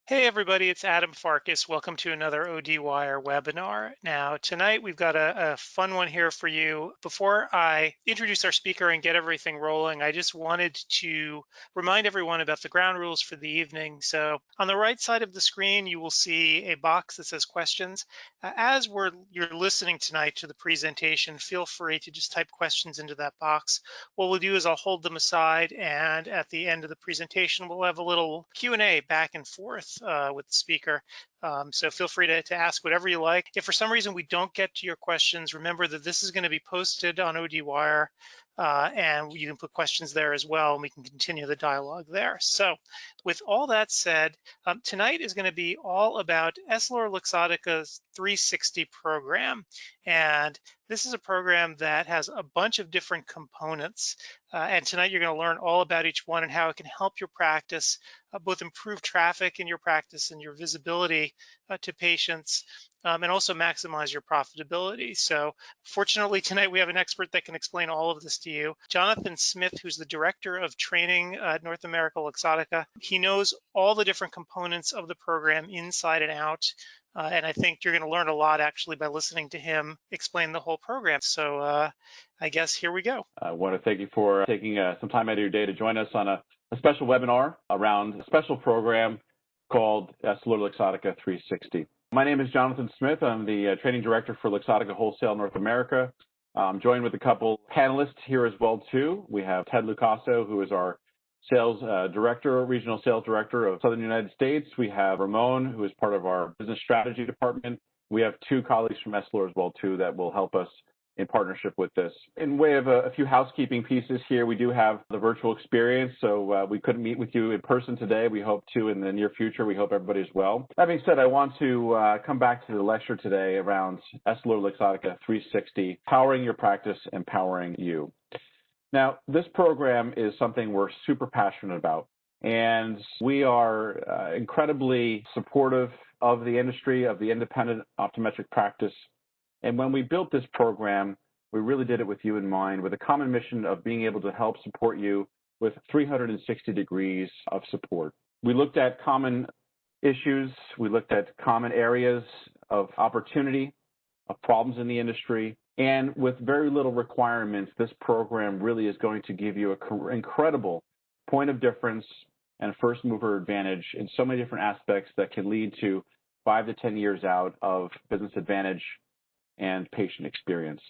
Hey everybody, it's Adam Farkas. Welcome to another ODwire webinar. Now, tonight we've got a fun one here for you. Before I introduce our speaker and get everything rolling, I just wanted to remind everyone about the ground rules for the evening. So on the right side of the screen, you will see a box that says questions. As you're listening tonight to the presentation, feel free to just type questions into that box. What we'll do is I'll hold them aside, and at the end of the presentation, we'll have a little Q&A back and forth with the speaker. So feel free to ask whatever you like. If for some reason we don't get to your questions, remember that this is going to be posted on ODwire, and you can put questions there as well, and we can continue the dialogue there. So with all that said, tonight is going to be all about EssilorLuxottica's 360 program. And this is a program that has a bunch of different components. And tonight you're going to learn all about each one and how it can help your practice both improve traffic in your practice and your visibility to patients, and also maximize your profitability. So fortunately tonight we have an expert that can explain all of this to you. Jonathan Smith, who's the Director of Training at North America Luxottica. He knows all the different components of the program inside and out. And I think you're going to learn a lot actually by listening to him explain the whole program. So I guess here we go. I want to thank you for taking some time out of your day to join us on a special webinar around a special program called EssilorLuxottica 360. My name is Jonathan Smith. I'm the Training Director for Luxottica Wholesale North America. I'm joined with a couple panelists here as well, too. We have Ted Lucasso, who is our Sales Director, Regional Sales Director of Southern United States. We have Ramon, who is part of our Business Strategy Department. We have two colleagues from Essilor as well, too, that will help us in partnership with this. In way of a few housekeeping pieces here, we do have the virtual experience, so we couldn't meet with you in person today. We hope to in the near future. We hope everybody's well. That being said, I want to come back to the lecture today around EssilorLuxottica 360, powering your practice, empowering you. Now, this program is something we're super passionate about, and we are incredibly supportive of the industry, of the independent optometric practice. And when we built this program, we really did it with you in mind, with a common mission of being able to help support you with 360 degrees of support. We looked at common issues. We looked at common areas of opportunity, of problems in the industry. And with very little requirements, this program really is going to give you an incredible point of difference and first mover advantage in so many different aspects that can lead to 5 to 10 years out of business advantage and patient experience.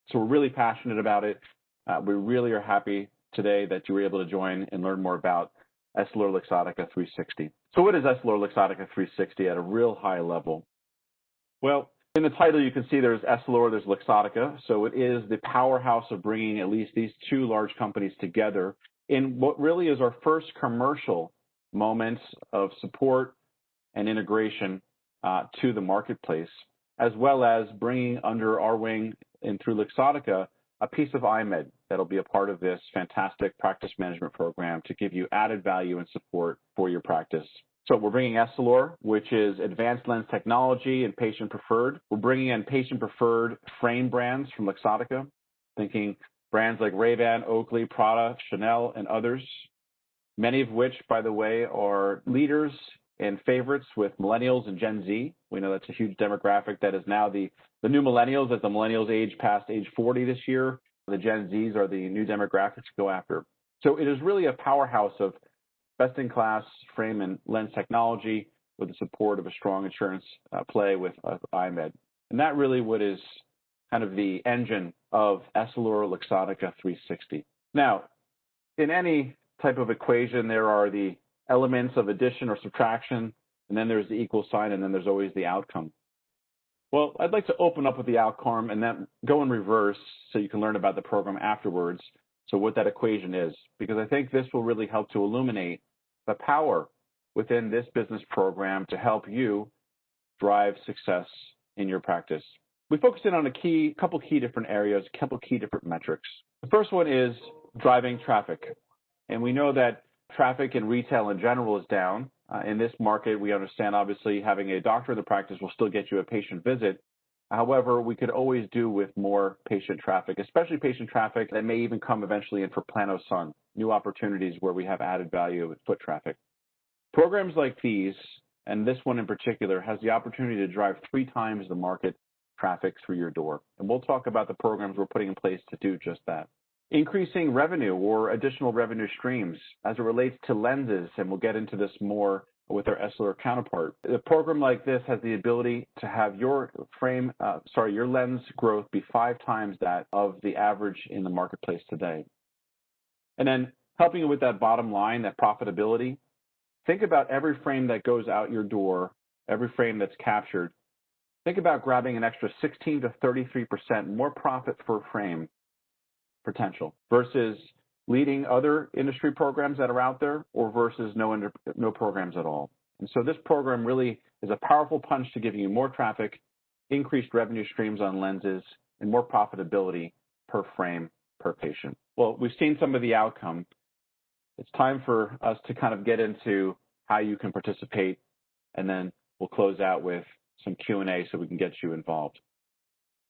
So we're really passionate about it. We really are happy today that you were able to join and learn more about EssilorLuxottica 360. So what is EssilorLuxottica 360 at a real high level? Well, in the title you can see there's Essilor, there's Luxottica. So it is the powerhouse of bringing at least these two large companies together in what really is our first commercial moments of support and integration to the marketplace, as well as bringing under our wing and through Luxottica a piece of IMED that'll be a part of this fantastic practice management program to give you added value and support for your practice. So we're bringing Essilor, which is advanced lens technology and patient preferred. We're bringing in patient preferred frame brands from Luxottica, thinking brands like Ray-Ban, Oakley, Prada, Chanel, and others, many of which, by the way, are leaders and favorites with millennials and Gen Z. We know that's a huge demographic that is now the new millennials. As the millennials age past age 40 this year, the Gen Zs are the new demographics to go after. So it is really a powerhouse of best-in-class frame and lens technology with the support of a strong insurance play with IMED. And that really what is kind of the engine of EssilorLuxottica 360. Now, in any type of equation, there are the elements of addition or subtraction, and then there's the equal sign, and then there's always the outcome. Well, I'd like to open up with the outcome and then go in reverse so you can learn about the program afterwards, so what that equation is, because I think this will really help to illuminate the power within this business program to help you drive success in your practice. We focused in on a couple key different areas, a couple key different metrics. The first one is driving traffic. And we know that traffic in retail in general is down. In this market, we understand obviously having a doctor in the practice will still get you a patient visit. However, we could always do with more patient traffic, especially patient traffic that may even come eventually in for Plano Sun, new opportunities where we have added value with foot traffic. Programs like these, and this one in particular, has the opportunity to drive 3 times the market traffic through your door. And we'll talk about the programs we're putting in place to do just that. Increasing revenue or additional revenue streams as it relates to lenses, and we'll get into this more with our Essilor counterpart. A program like this has the ability to have your your lens growth be 5 times that of the average in the marketplace today. And then helping you with that bottom line, that profitability, think about every frame that goes out your door, every frame that's captured. Think about grabbing an extra 16 to 33% more profit per frame potential versus leading other industry programs that are out there or versus no programs at all. And so this program really is a powerful punch to giving you more traffic, increased revenue streams on lenses, and more profitability per frame per patient. Well, we've seen some of the outcome. It's time for us to kind of get into how you can participate, and then we'll close out with some Q&A so we can get you involved.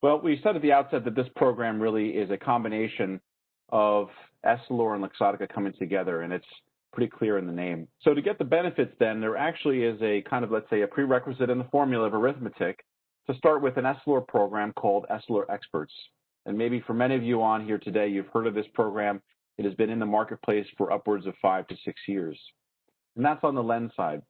Well, we said at the outset that this program really is a combination of Essilor and Luxottica coming together, and it's pretty clear in the name. So to get the benefits then, there actually is a kind of, let's say, a prerequisite in the formula of arithmetic to start with an Essilor program called Essilor Experts. And maybe for many of you on here today, you've heard of this program. It has been in the marketplace for upwards of 5 to 6 years. And that's on the lens side.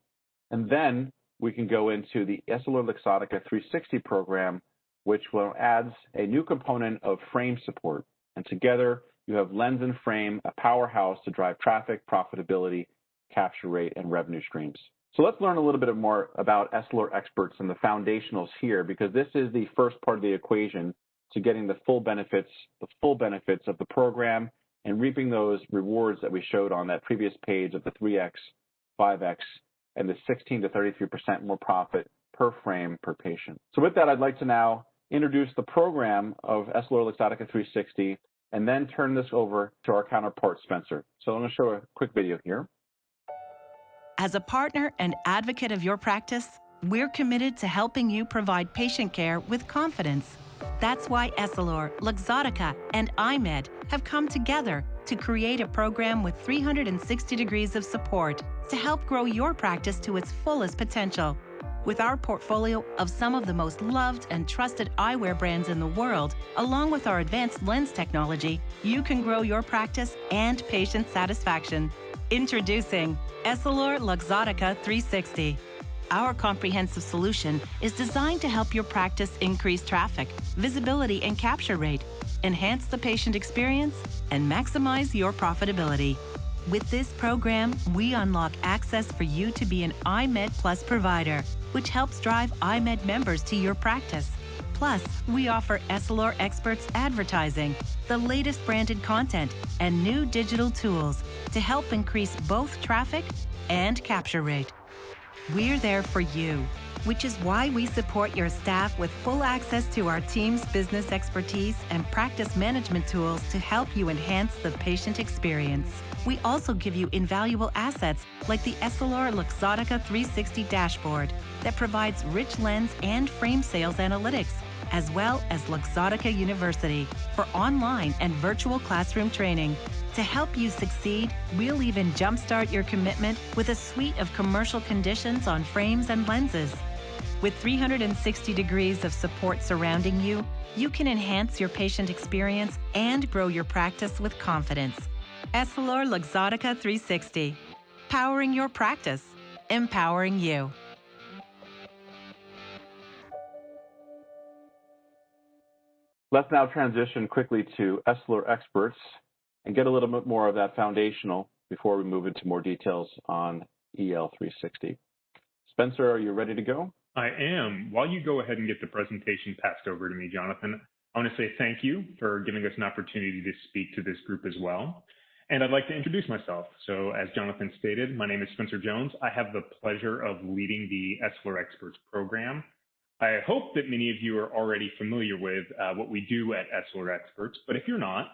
And then we can go into the EssilorLuxottica 360 program, which adds a new component of frame support. And together, you have lens and frame, a powerhouse to drive traffic, profitability, capture rate, and revenue streams. So let's learn a little bit more about Essilor Experts and the foundationals here, because this is the first part of the equation to getting the full benefits of the program and reaping those rewards that we showed on that previous page of the 3X, 5X, and the 16 to 33% more profit per frame per patient. So with that, I'd like to now introduce the program of EssilorLuxottica 360 and then turn this over to our counterpart, Spencer. So I'm going to show a quick video here. As a partner and advocate of your practice, we're committed to helping you provide patient care with confidence. That's why Essilor, Luxottica, and iMed have come together to create a program with 360 degrees of support to help grow your practice to its fullest potential. With our portfolio of some of the most loved and trusted eyewear brands in the world, along with our advanced lens technology, you can grow your practice and patient satisfaction. Introducing EssilorLuxottica 360. Our comprehensive solution is designed to help your practice increase traffic, visibility, and capture rate, enhance the patient experience, and maximize your profitability. With this program, we unlock access for you to be an iMed Plus provider, which helps drive iMed members to your practice. Plus, we offer Essilor Experts advertising, the latest branded content, and new digital tools to help increase both traffic and capture rate. We're there for you, which is why we support your staff with full access to our team's business expertise and practice management tools to help you enhance the patient experience. We also give you invaluable assets like the EssilorLuxottica 360 dashboard that provides rich lens and frame sales analytics, as well as Luxottica University for online and virtual classroom training. To help you succeed, we'll even jumpstart your commitment with a suite of commercial conditions on frames and lenses. With 360 degrees of support surrounding you, you can enhance your patient experience and grow your practice with confidence. EssilorLuxottica 360. Powering your practice, empowering you. Let's now transition quickly to Essilor Experts and get a little bit more of that foundational before we move into more details on EL360. Spencer, are you ready to go? I am. While you go ahead and get the presentation passed over to me, Jonathan, I want to say thank you for giving us an opportunity to speak to this group as well. And I'd like to introduce myself. So as Jonathan stated, my name is Spencer Jones. I have the pleasure of leading the Essilor Experts program. I hope that many of you are already familiar with what we do at Essilor Experts, but if you're not,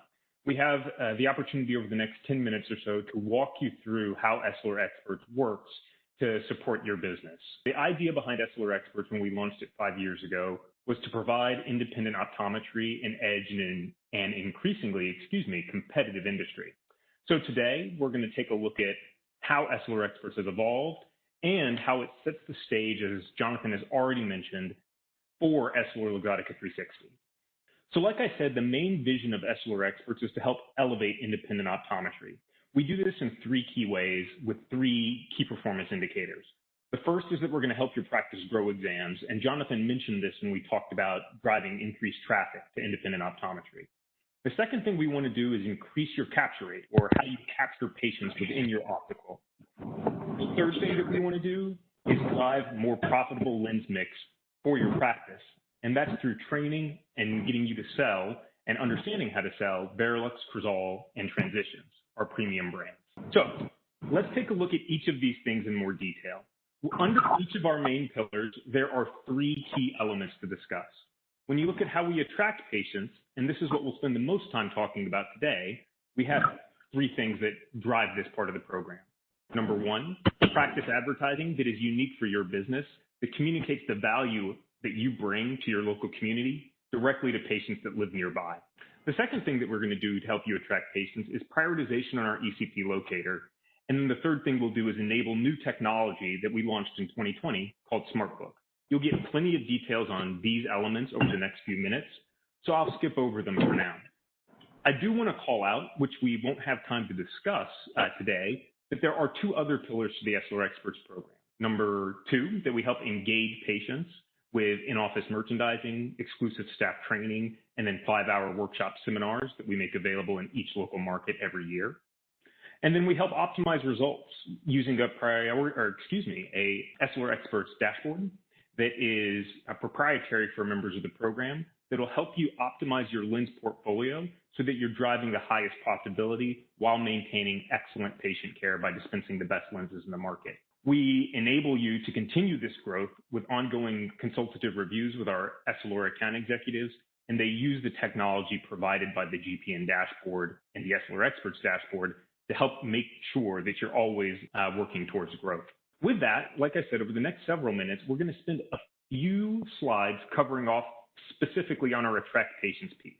we have the opportunity over the next 10 minutes or so to walk you through how Essilor Experts works to support your business. The idea behind Essilor Experts when we launched it 5 years ago was to provide independent optometry an edge in an increasingly, competitive industry. So today, we're going to take a look at how Essilor Experts has evolved and how it sets the stage, as Jonathan has already mentioned, for EssilorLuxottica 360. So like I said, the main vision of Essilor Experts is to help elevate independent optometry. We do this in 3 key ways with 3 key performance indicators. The first is that we're going to help your practice grow exams, and Jonathan mentioned this when we talked about driving increased traffic to independent optometry. The second thing we want to do is increase your capture rate, or how you capture patients within your optical. The third thing that we want to do is drive more profitable lens mix for your practice, and that's through training and getting you to sell and understanding how to sell Varilux, Crizal, and Transitions, our premium brands. So let's take a look at each of these things in more detail. Under each of our main pillars, there are 3 key elements to discuss. When you look at how we attract patients, and this is what we'll spend the most time talking about today, we have 3 things that drive this part of the program. Number 1, practice advertising that is unique for your business, that communicates the value that you bring to your local community directly to patients that live nearby. The second thing that we're going to do to help you attract patients is prioritization on our ECP locator. And then the third thing we'll do is enable new technology that we launched in 2020 called SmartBook. You'll get plenty of details on these elements over the next few minutes, so I'll skip over them for now. I do want to call out, which we won't have time to discuss today, that there are 2 other pillars to the Essilor Experts program. Number 2, that we help engage patients with in-office merchandising, exclusive staff training, and then 5-hour workshop seminars that we make available in each local market every year. And then we help optimize results using a Essilor Experts dashboard that is proprietary for members of the program that will help you optimize your lens portfolio so that you're driving the highest profitability while maintaining excellent patient care by dispensing the best lenses in the market. We enable you to continue this growth with ongoing consultative reviews with our Essilor account executives, and they use the technology provided by the GPN dashboard and the Essilor Experts dashboard to help make sure that you're always working towards growth. With that, like I said, over the next several minutes, we're going to spend a few slides covering off specifically on our attract patients piece.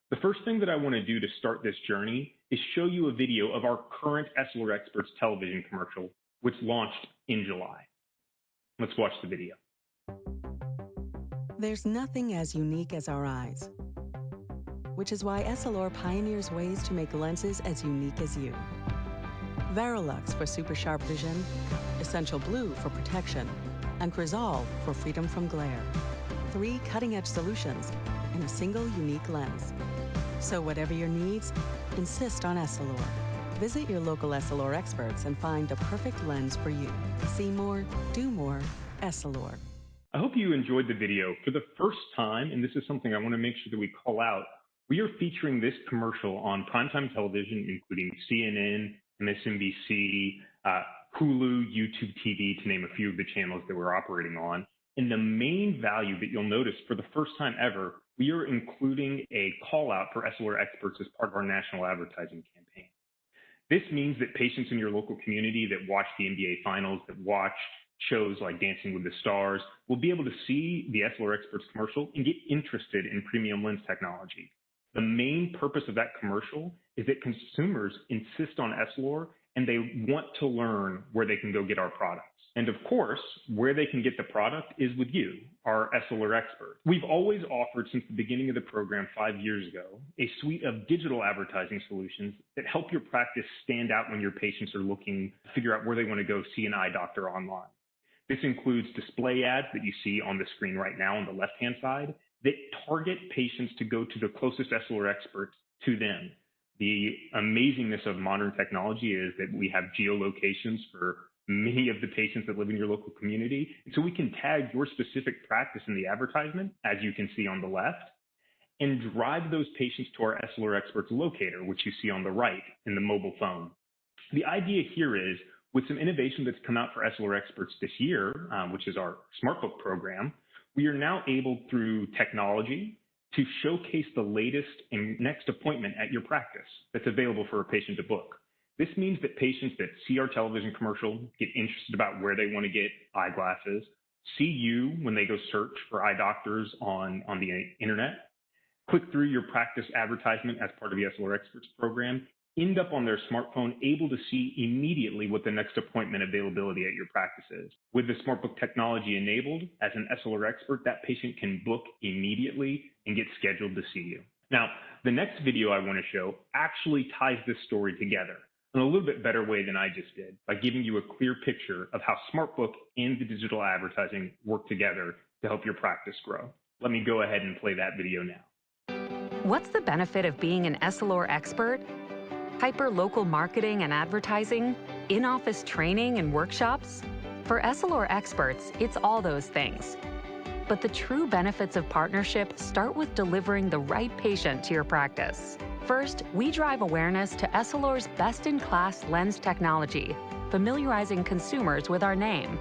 The first thing that I want to do to start this journey is show you a video of our current Essilor Experts television commercial, which launched in July. Let's watch the video. There's nothing as unique as our eyes, which is why Essilor pioneers ways to make lenses as unique as you. Varilux for super sharp vision, Essential Blue for protection, and Crizal for freedom from glare. 3 cutting-edge solutions in a single unique lens. So whatever your needs, insist on Essilor. Visit your local Essilor Experts and find the perfect lens for you. See more, do more, Essilor. I hope you enjoyed the video. For the first time, and this is something I want to make sure that we call out, we are featuring this commercial on primetime television, including CNN, MSNBC, Hulu, YouTube TV, to name a few of the channels that we're operating on. And the main value that you'll notice for the first time ever, we are including a call out for Essilor Experts as part of our national advertising campaign. This means that patients in your local community that watch the NBA Finals, that watch shows like Dancing with the Stars, will be able to see the Essilor Experts commercial and get interested in premium lens technology. The main purpose of that commercial is that consumers insist on Essilor and they want to learn where they can go get our products. And of course, where they can get the product is with you, our Essilor Expert. We've always offered, since the beginning of the program 5 years ago, a suite of digital advertising solutions that help your practice stand out when your patients are looking to figure out where they want to go see an eye doctor online. This includes display ads that you see on the screen right now on the left-hand side that target patients to go to the closest Essilor Expert to them. The amazingness of modern technology is that we have geolocations for many of the patients that live in your local community. And so we can tag your specific practice in the advertisement, as you can see on the left, and drive those patients to our Essilor Experts locator, which you see on the right in the mobile phone. The idea here is, with some innovation that's come out for Essilor Experts this year, which is our SmartBook program, we are now able, through technology, to showcase the latest and next appointment at your practice that's available for a patient to book. This means that patients that see our television commercial, get interested about where they want to get eyeglasses, see you when they go search for eye doctors on the internet, click through your practice advertisement as part of the Essilor Experts program, end up on their smartphone able to see immediately what the next appointment availability at your practice is. With the SmartBook technology enabled, as an Essilor expert, that patient can book immediately and get scheduled to see you. Now, the next video I want to show actually ties this story together in a little bit better way than I just did by giving you a clear picture of how SmartBook and the digital advertising work together to help your practice grow. Let me go ahead and play that video now. What's the benefit of being an Essilor expert? Hyper-local marketing and advertising? In-office training and workshops? For Essilor experts, it's all those things. But the true benefits of partnership start with delivering the right patient to your practice. First, we drive awareness to Essilor's best-in-class lens technology, familiarizing consumers with our name.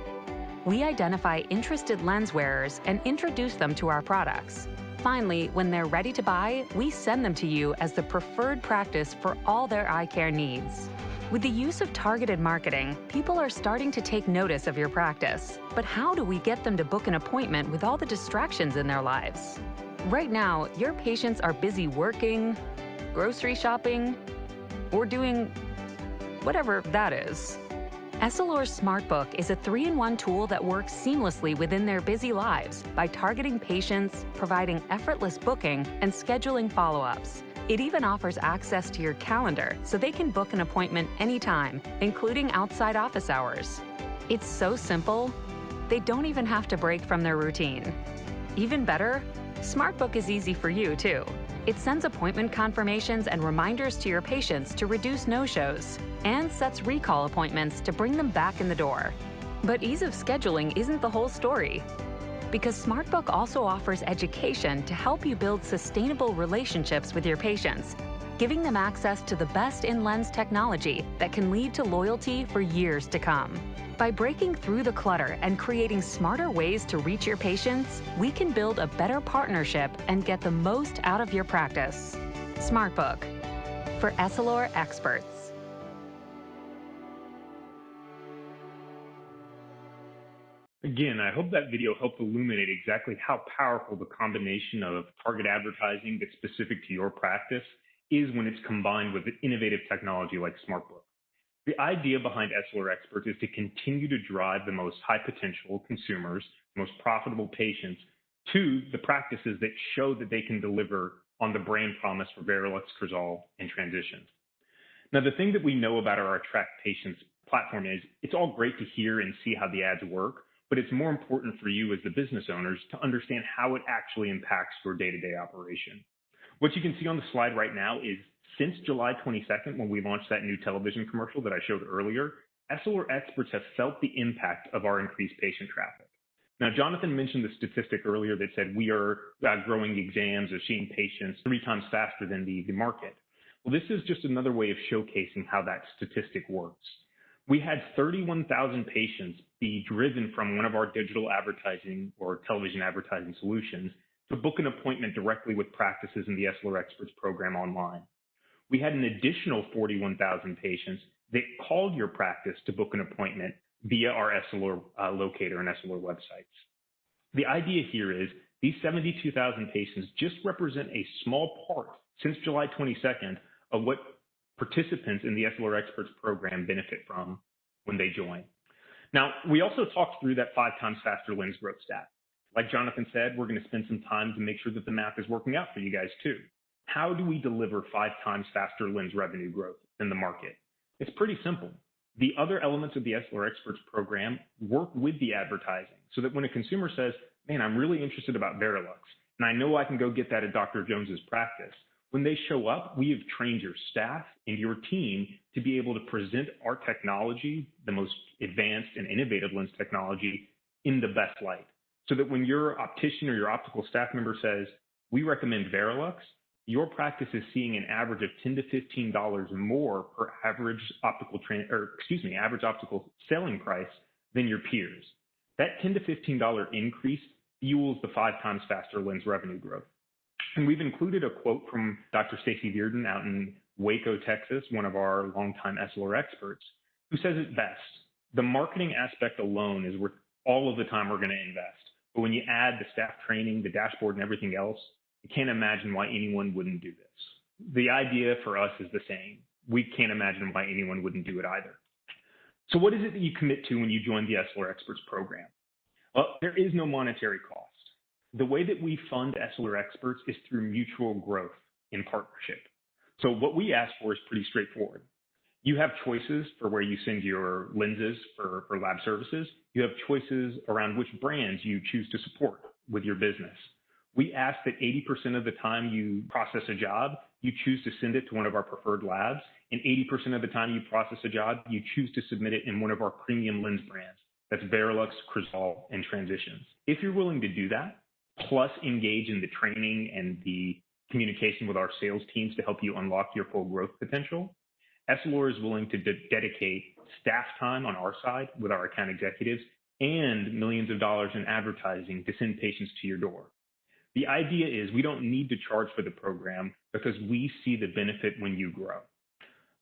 We identify interested lens wearers and introduce them to our products. Finally, when they're ready to buy, we send them to you as the preferred practice for all their eye care needs. With the use of targeted marketing, people are starting to take notice of your practice. But how do we get them to book an appointment with all the distractions in their lives? Right now, your patients are busy working, grocery shopping, or doing whatever that is. Essilor's SmartBook is a 3-in-1 tool that works seamlessly within their busy lives by targeting patients, providing effortless booking, and scheduling follow-ups. It even offers access to your calendar so they can book an appointment anytime, including outside office hours. It's so simple, they don't even have to break from their routine. Even better, SmartBook is easy for you, too. It sends appointment confirmations and reminders to your patients to reduce no-shows, and sets recall appointments to bring them back in the door. But ease of scheduling isn't the whole story, because SmartBook also offers education to help you build sustainable relationships with your patients, giving them access to the best in-lens technology that can lead to loyalty for years to come. By breaking through the clutter and creating smarter ways to reach your patients, we can build a better partnership and get the most out of your practice. SmartBook, for Essilor experts. Again, I hope that video helped illuminate exactly how powerful the combination of target advertising that's specific to your practice is when it's combined with innovative technology like SmartBook. The idea behind Essilor experts is to continue to drive the most high potential consumers, most profitable patients to the practices that show that they can deliver on the brand promise for Varilux, Crizal, and Transitions. Now, the thing that we know about our Attract Patients platform is it's all great to hear and see how the ads work, but it's more important for you as the business owners to understand how it actually impacts your day-to-day operation. What you can see on the slide right now is since July 22nd, when we launched that new television commercial that I showed earlier, Essilor experts have felt the impact of our increased patient traffic. Now, Jonathan mentioned the statistic earlier that said we are growing exams or seeing patients 3 times faster than the market. Well, this is just another way of showcasing how that statistic works. We had 31,000 patients be driven from one of our digital advertising or television advertising solutions to book an appointment directly with practices in the Essilor Experts program online. We had an additional 41,000 patients that called your practice to book an appointment via our Essilor locator and Essilor websites. The idea here is these 72,000 patients just represent a small part since July 22nd of what participants in the Essilor Experts program benefit from when they join. Now, we also talked through that 5 times faster lens growth stat. Like Jonathan said, we're going to spend some time to make sure that the math is working out for you guys too. How do we deliver 5 times faster lens revenue growth than the market? It's pretty simple. The other elements of the Essilor Experts program work with the advertising so that when a consumer says, man, I'm really interested about Varilux, and I know I can go get that at Dr. Jones's practice, when they show up, we have trained your staff and your team to be able to present our technology, the most advanced and innovative lens technology, in the best light. So that when your optician or your optical staff member says, we recommend Varilux, your practice is seeing an average of $10 to $15 more per average optical average optical selling price than your peers. That $10 to $15 increase fuels the 5 times faster lens revenue growth. And we've included a quote from Dr. Stacy Dearden out in Waco, Texas, one of our longtime Essilor experts, who says it best. The marketing aspect alone is worth all of the time we're going to invest. But when you add the staff training, the dashboard, and everything else, you can't imagine why anyone wouldn't do this. The idea for us is the same. we can't imagine why anyone wouldn't do it either. So what is it that you commit to when you join the Essilor Experts program? Well, there is no monetary cost. The way that we fund Essilor Experts is through mutual growth in partnership. So what we ask for is pretty straightforward. You have choices for where you send your lenses for lab services. You have choices around which brands you choose to support with your business. We ask that 80% of the time you process a job, you choose to send it to one of our preferred labs, and 80% of the time you process a job, you choose to submit it in one of our premium lens brands. That's Varilux, Crizal, and Transitions. If you're willing to do that, plus engage in the training and the communication with our sales teams to help you unlock your full growth potential, Essilor is willing to dedicate staff time on our side with our account executives and millions of dollars in advertising to send patients to your door. The idea is we don't need to charge for the program because we see the benefit when you grow.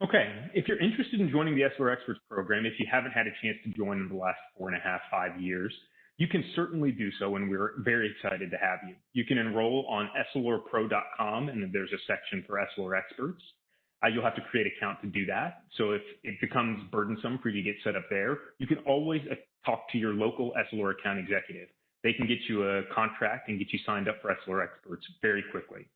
Okay, if you're interested in joining the Essilor Experts program, if you haven't had a chance to join in the last 4.5, 5 years, you can certainly do so, and we're very excited to have you. You can enroll on EssilorPro.com, and then there's a section for Essilor Experts. You'll have to create an account to do that. So if it becomes burdensome for you to get set up there, you can always talk to your local Essilor account executive. They can get you a contract and get you signed up for Essilor Experts very quickly.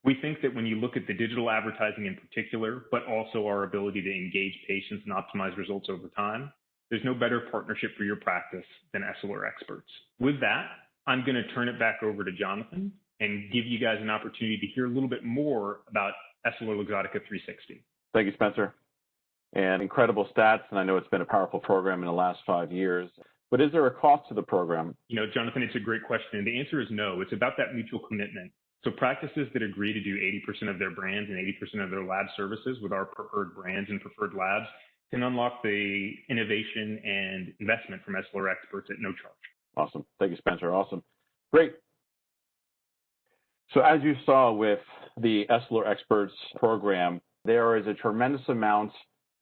We think that when you look at the digital advertising in particular, but also our ability to engage patients and optimize results over time, there's no better partnership for your practice than Essilor Experts. With that, I'm going to turn it back over to Jonathan and give you guys an opportunity to hear a little bit more about EssilorLuxottica 360. Thank you, Spencer. And incredible stats, and I know it's been a powerful program in the last 5 years. But is there a cost to the program? Jonathan, it's a great question. And the answer is no. It's about that mutual commitment. So practices that agree to do 80% of their brands and 80% of their lab services with our preferred brands and preferred labs can unlock the innovation and investment from Essilor Experts at no charge. Awesome. Thank you, Spencer. Awesome. Great. So as you saw with the Essilor Experts program, there is a tremendous amount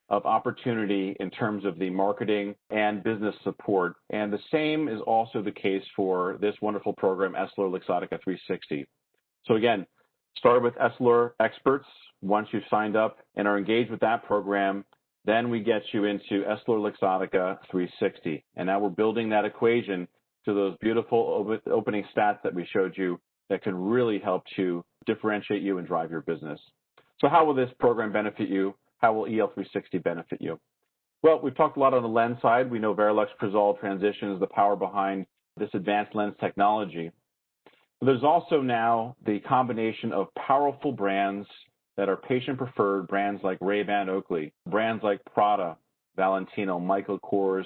of opportunity in terms of the marketing and business support. And the same is also the case for this wonderful program, EssilorLuxottica 360. So again, start with Essilor Experts. Once you've signed up and are engaged with that program, then we get you into EssilorLuxottica 360. And now we're building that equation to those beautiful opening stats that we showed you that can really help to differentiate you and drive your business. So how will this program benefit you? How will EL360 benefit you? Well, we've talked a lot on the lens side. We know Varilux, Crizal, Transitions, the power behind this advanced lens technology. But there's also now the combination of powerful brands that are patient-preferred, brands like Ray-Ban Oakley, brands like Prada, Valentino, Michael Kors,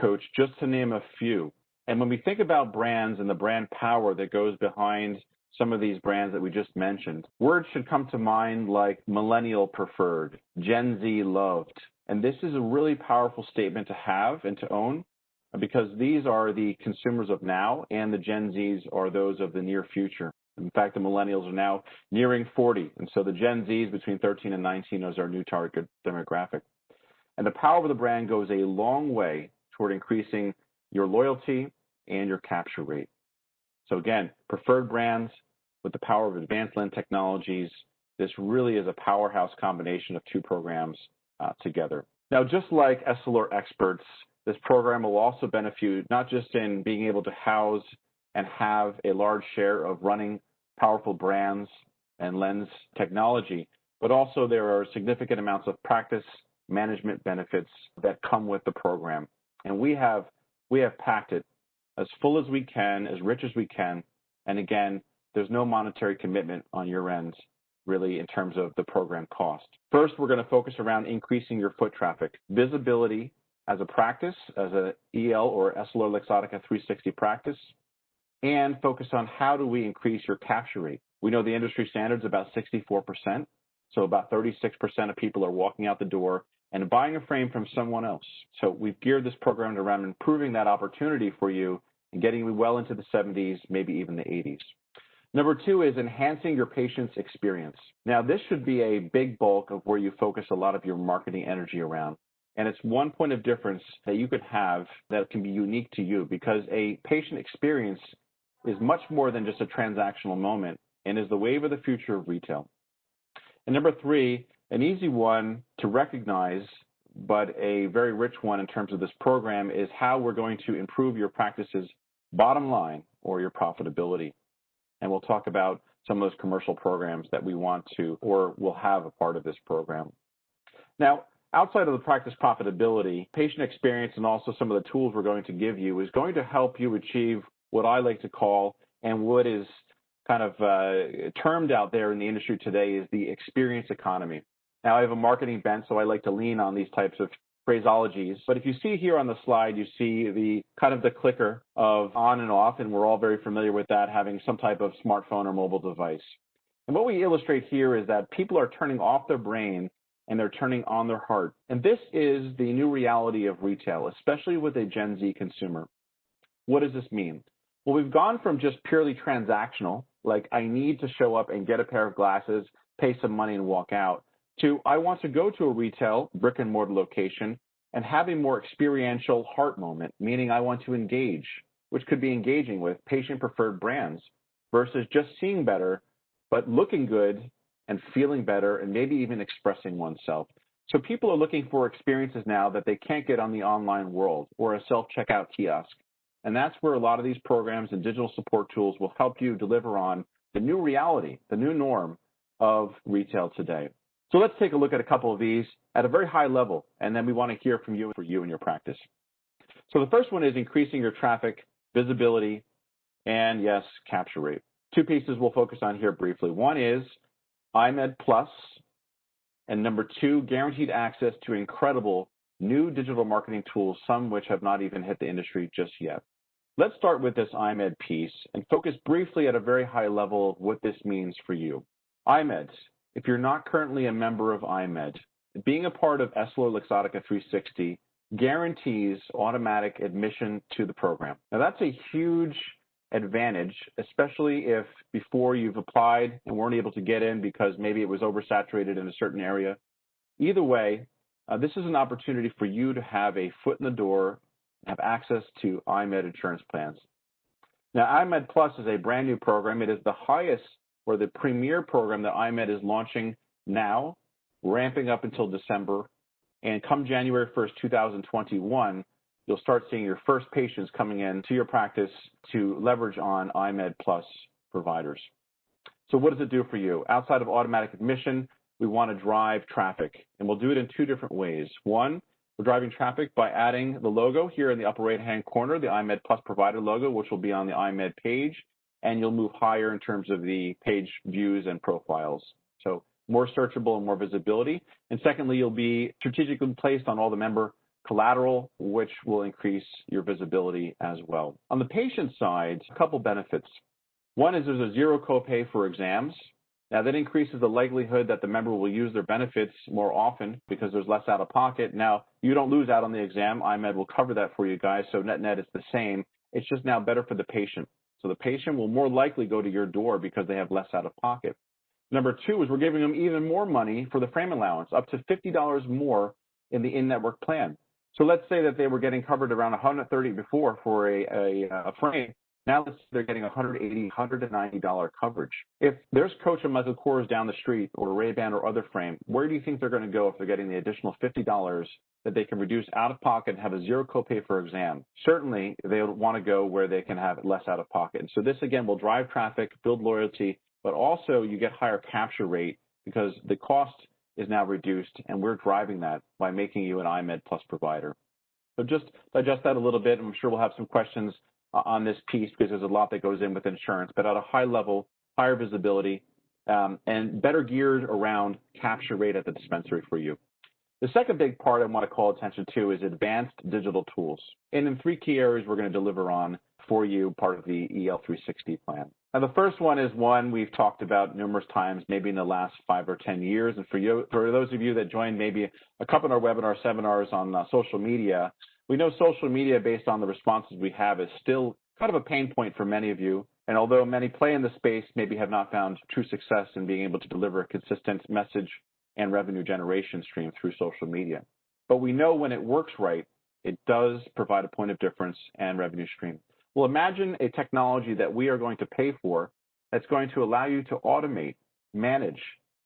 Coach, just to name a few. And when we think about brands and the brand power that goes behind some of these brands that we just mentioned, words should come to mind like millennial preferred, Gen Z loved. And this is a really powerful statement to have and to own because these are the consumers of now and the Gen Zs are those of the near future. In fact, the millennials are now nearing 40. And so the Gen Zs between 13 and 19 is our new target demographic. And the power of the brand goes a long way toward increasing your loyalty and your capture rate. So again, preferred brands with the power of advanced lens technologies, this really is a powerhouse combination of two programs together. Now, just like Essilor Experts, this program will also benefit you not just in being able to house and have a large share of running powerful brands and lens technology, but also there are significant amounts of practice management benefits that come with the program. And we have packed it as full as we can, as rich as we can. And again, there's no monetary commitment on your end, really, in terms of the program cost. First, we're going to focus around increasing your foot traffic, visibility as a practice, as a EL or EssilorLuxottica 360 practice, and focus on how do we increase your capture rate. We know the industry standard is about 64%, so about 36% of people are walking out the door and buying a frame from someone else. So we've geared this program around improving that opportunity for you and getting you well into the 70s, maybe even the 80s. Number two is enhancing your patient's experience. Now, this should be a big bulk of where you focus a lot of your marketing energy around. And it's one point of difference that you could have that can be unique to you because a patient experience is much more than just a transactional moment and is the wave of the future of retail. And number three, An easy one to recognize, but a very rich one in terms of this program, is how we're going to improve your practice's bottom line or your profitability. And we'll talk about some of those commercial programs that we want to or will have a part of this program. Now, outside of the practice profitability, patient experience and also some of the tools we're going to give you is going to help you achieve what I like to call, and what is kind of termed out there in the industry today, is the experience economy. Now, I have a marketing bent, so I like to lean on these types of phraseologies. But if you see here on the slide, you see the kind of the clicker of on and off, and we're all very familiar with that, having some type of smartphone or mobile device. And what we illustrate here is that people are turning off their brain and they're turning on their heart. And this is the new reality of retail, especially with a Gen Z consumer. What does this mean? Well, we've gone from just purely transactional, like I need to show up and get a pair of glasses, pay some money and walk out, to I want to go to a retail brick and mortar location and have a more experiential heart moment, meaning I want to engage, which could be engaging with patient preferred brands versus just seeing better, but looking good and feeling better and maybe even expressing oneself. So people are looking for experiences now that they can't get on the online world or a self-checkout kiosk. And that's where a lot of these programs and digital support tools will help you deliver on the new reality, the new norm of retail today. So let's take a look at a couple of these at a very high level, and then we want to hear from you for you and your practice. So the first one is increasing your traffic, visibility, and yes, capture rate. Two pieces we'll focus on here briefly. One is iMed Plus, and number two, guaranteed access to incredible new digital marketing tools, some which have not even hit the industry just yet. Let's start with this iMed piece and focus briefly at a very high level of what this means for you. iMed, if you're not currently a member of iMed, being a part of EssilorLuxottica 360 guarantees automatic admission to the program. Now that's a huge advantage, especially if before you've applied and weren't able to get in because maybe it was oversaturated in a certain area. Either way, this is an opportunity for you to have a foot in the door, have access to iMed insurance plans. Now, iMed Plus is a brand new program. It is the highest or the premier program that iMed is launching now, ramping up until December. And come January 1st, 2021, you'll start seeing your first patients coming in to your practice to leverage on iMed Plus providers. So what does it do for you? Outside of automatic admission, we want to drive traffic, and we'll do it in two different ways. One, we're driving traffic by adding the logo here in the upper right-hand corner, the iMed Plus provider logo, which will be on the iMed page, and you'll move higher in terms of the page views and profiles. So more searchable and more visibility. And secondly, you'll be strategically placed on all the member collateral, which will increase your visibility as well. On the patient side, a couple benefits. One is there's a zero copay for exams. Now, that increases the likelihood that the member will use their benefits more often because there's less out of pocket. Now, you don't lose out on the exam. iMed will cover that for you guys, so net-net it's the same. It's just now better for the patient. So the patient will more likely go to your door because they have less out of pocket. Number two is we're giving them even more money for the frame allowance, up to $50 more in the in-network plan. So let's say that they were getting covered around $130 before for a frame. Now they're getting $180, $190 coverage. If there's Coach and Michael Kors down the street or Ray-Ban or other frame, where do you think they're going to go if they're getting the additional $50 that they can reduce out of pocket and have a zero copay for exam? Certainly, they want to go where they can have less out of pocket. And so this, again, will drive traffic, build loyalty, but also you get higher capture rate because the cost is now reduced, and we're driving that by making you an iMed Plus provider. So just digest that a little bit. I'm sure we'll have some questions on this piece because there's a lot that goes in with insurance, but at a high level, higher visibility, and better geared around capture rate at the dispensary for you. The second big part I want to call attention to is advanced digital tools. And in three key areas we're going to deliver on for you, part of the EL360 plan. Now, the first one is one we've talked about numerous times, maybe in the last 5 or 10 years. And for those of you that joined maybe a couple of our webinar seminars on social media, we know social media, based on the responses we have, is still kind of a pain point for many of you. And although many play in the space, maybe have not found true success in being able to deliver a consistent message and revenue generation stream through social media. But we know when it works right, it does provide a point of difference and revenue stream. Well, imagine a technology that we are going to pay for that's going to allow you to automate, manage,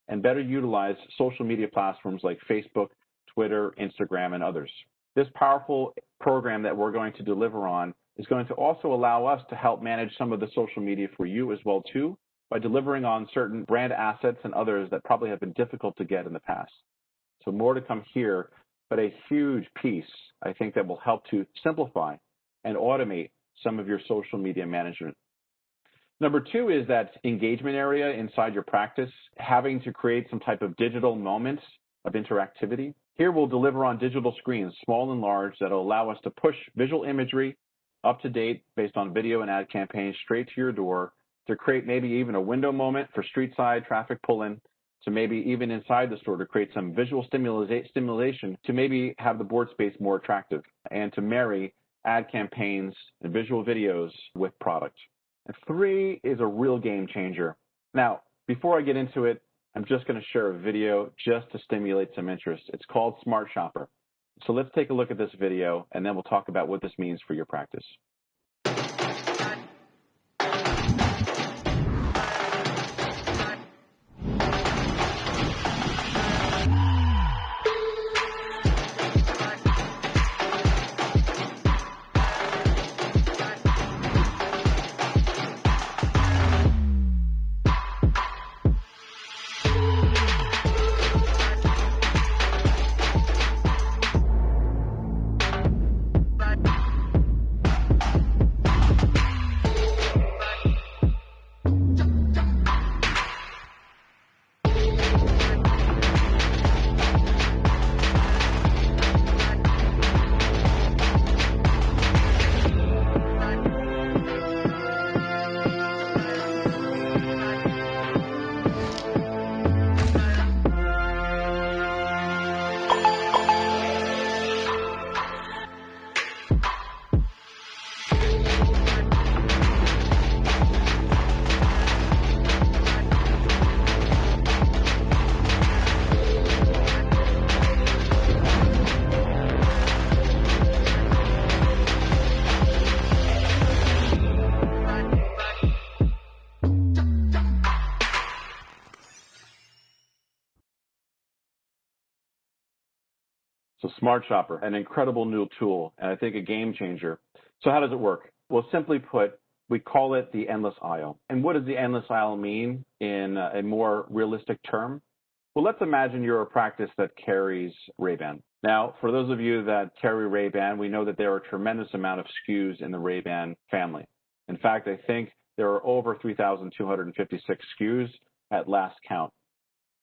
and better utilize social media platforms like Facebook, Twitter, Instagram, and others. This powerful program that we're going to deliver on is going to also allow us to help manage some of the social media for you as well too, by delivering on certain brand assets and others that probably have been difficult to get in the past. So more to come here, but a huge piece, I think, that will help to simplify and automate some of your social media management. Number two is that engagement area inside your practice, having to create some type of digital moments of interactivity. Here we'll deliver on digital screens, small and large, that will allow us to push visual imagery up to date based on video and ad campaigns straight to your door to create maybe even a window moment for street side traffic pull-in, to maybe even inside the store to create some visual stimulation to maybe have the board space more attractive, and to marry ad campaigns and visual videos with product. And three is a real game changer. Now, before I get into it, I'm just going to share a video just to stimulate some interest. It's called Smart Shopper. So let's take a look at this video, and then we'll talk about what this means for your practice. So Smart Shopper, an incredible new tool, and I think a game changer. So how does it work? Well, simply put, we call it the endless aisle. And what does the endless aisle mean in a more realistic term? Well, let's imagine you're a practice that carries Ray-Ban. Now, for those of you that carry Ray-Ban, we know that there are a tremendous amount of SKUs in the Ray-Ban family. In fact, I think there are over 3,256 SKUs at last count.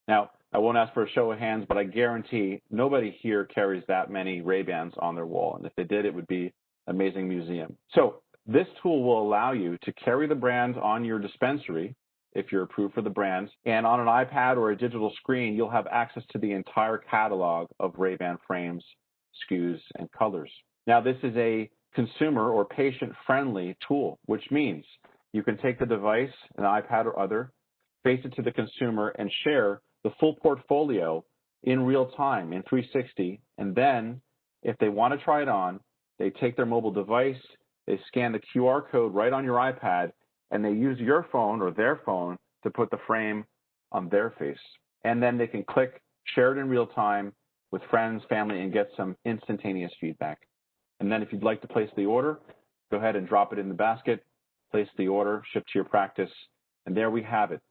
Now, I won't ask for a show of hands, but I guarantee nobody here carries that many Ray-Bans on their wall. And if they did, it would be an amazing museum. So this tool will allow you to carry the brand on your dispensary, if you're approved for the brand, and on an iPad or a digital screen, you'll have access to the entire catalog of Ray-Ban frames, SKUs, and colors. Now, this is a consumer or patient-friendly tool, which means you can take the device, an iPad or other, face it to the consumer, and share the full portfolio in real time in 360. And then if they want to try it on, they take their mobile device, they scan the QR code right on your iPad, and they use your phone or their phone to put the frame on their face. And then they can click, share it in real time with friends, family, and get some instantaneous feedback. And then if you'd like to place the order, go ahead and drop it in the basket, place the order, ship to your practice, and there we have it.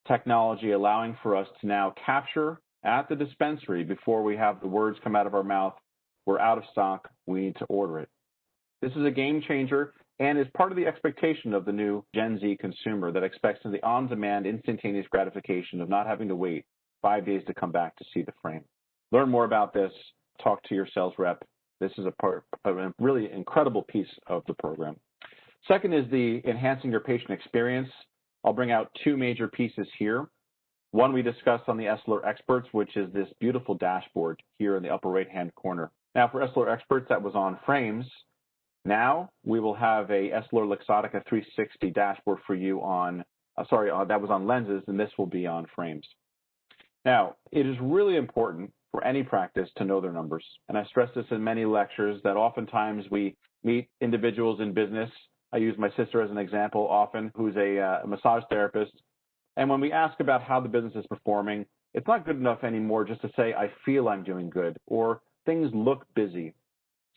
Technology allowing for us to now capture at the dispensary before we have the words come out of our mouth, we're out of stock, we need to order it. This is a game changer and is part of the expectation of the new Gen Z consumer that expects the on-demand instantaneous gratification of not having to wait 5 days to come back to see the frame. Learn more about this, talk to your sales rep. This is a really incredible piece of the program. Second is the enhancing your patient experience. I'll bring out two major pieces here. One we discussed on the Essilor Experts, which is this beautiful dashboard here in the upper right-hand corner. Now for Essilor Experts, that was on frames. Now we will have a EssilorLuxottica 360 dashboard for you on, that was on lenses, and this will be on frames. Now, it is really important for any practice to know their numbers. And I stress this in many lectures that oftentimes we meet individuals in business. I use my sister as an example often, who's a massage therapist, And when we ask about how the business is performing, it's not good enough anymore just to say, I feel I'm doing good, or things look busy.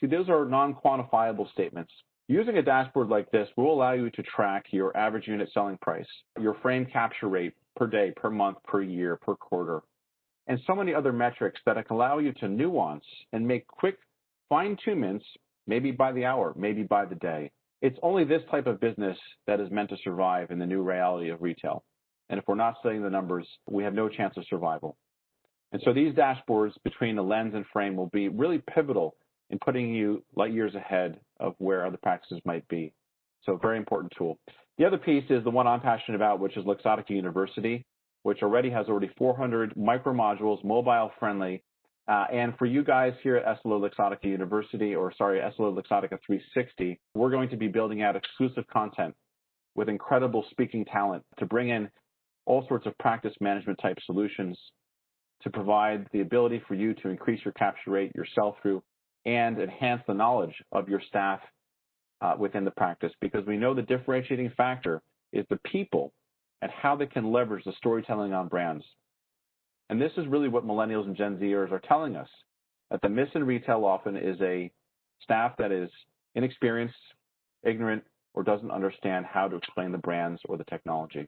See, those are non-quantifiable statements. Using a dashboard like this will allow you to track your average unit selling price, your frame capture rate per day, per month, per year, per quarter, and so many other metrics that can allow you to nuance and make quick fine-tunements, maybe by the hour, maybe by the day. It's only this type of business that is meant to survive in the new reality of retail. And if we're not studying the numbers, we have no chance of survival. And so these dashboards between the lens and frame will be really pivotal in putting you light years ahead of where other practices might be. So very important tool. The other piece is the one I'm passionate about, which is Luxottica University, which already has 400 micro modules, mobile friendly. And for you guys here at EssilorLuxottica University, EssilorLuxottica 360, we're going to be building out exclusive content with incredible speaking talent to bring in all sorts of practice management type solutions to provide the ability for you to increase your capture rate, your sell-through, and enhance the knowledge of your staff within the practice, because we know the differentiating factor is the people and how they can leverage the storytelling on brands. And this is really what millennials and Gen Zers are telling us, that the miss in retail often is a staff that is inexperienced, ignorant, or doesn't understand how to explain the brands or the technology.